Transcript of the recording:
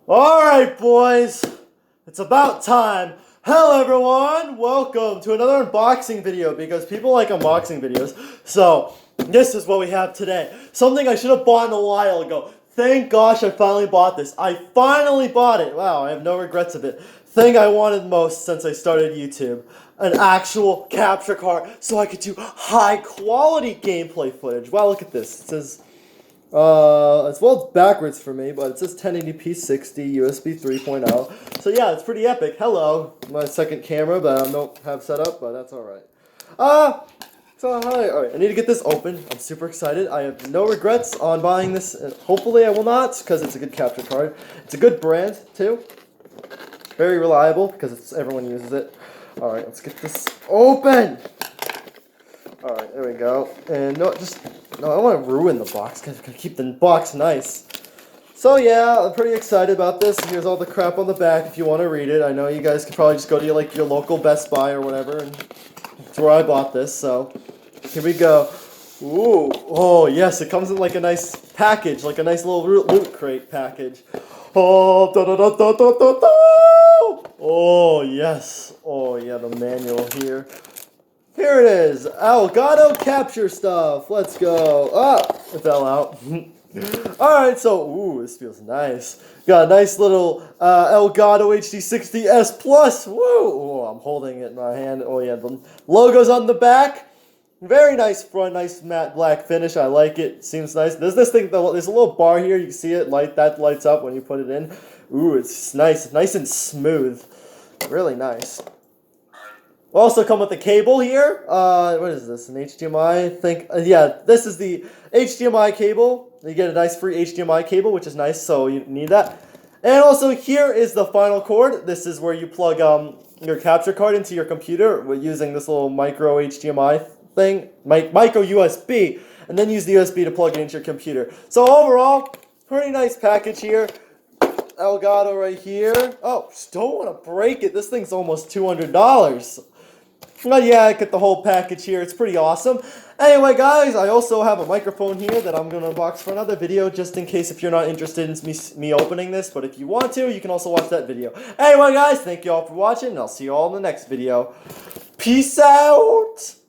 Alright, boys, it's about time. Hello, everyone. Welcome to another unboxing video because people like unboxing videos. So, this is what we have today. Something I should have bought a while ago. Thank gosh I finally bought this. I finally bought it. Wow, I have no regrets of it. Thing I wanted most since I started YouTube. An actual capture card so I could do high quality gameplay footage. Wow, look at this. It says... it's backwards for me, but it says 1080p 60 USB 3.0. So yeah, it's pretty epic. Hello, my second camera that I don't have set up, but that's alright. So hi. Alright, I need to get this open. I'm super excited. I have no regrets on buying this. Hopefully I will not, because it's a good capture card. It's a good brand, too. Very reliable, because everyone uses it. Alright, let's get this open! Alright, there we go. And no, I don't want to ruin the box, because I can keep the box nice. So yeah, I'm pretty excited about this. Here's all the crap on the back if you want to read it. I know you guys could probably just go to your local Best Buy or whatever, and that's where I bought this, so here we go. Ooh, oh yes, it comes in like a nice package, like a nice little loot crate package. Oh, da da da da da da da! Oh yes, oh yeah, the manual here. Here it is, Elgato capture stuff. Let's go. Ah, it fell out. Alright, so, ooh, this feels nice. Got a nice little Elgato HD60S Plus. Woo! Oh, I'm holding it in my hand. Oh yeah, the logo's on the back. Very nice front, nice matte black finish. I like it. Seems nice. There's this thing, there's a little bar here. You can see it. That lights up when you put it in. Ooh, it's nice and smooth. Really nice. Also come with a cable here. What is this? An HDMI? Yeah, this is the HDMI cable. You get a nice free HDMI cable, which is nice, so you need that. And also here is the final cord. This is where you plug your capture card into your computer using this little micro HDMI thing, micro USB, and then use the USB to plug it into your computer. So overall, pretty nice package here. Elgato right here. Oh, just don't want to break it. This thing's almost $200. But yeah, I get the whole package here. It's pretty awesome. Anyway, guys, I also have a microphone here that I'm going to unbox for another video, just in case if you're not interested in me opening this. But if you want to, you can also watch that video. Anyway, guys, thank you all for watching, and I'll see you all in the next video. Peace out!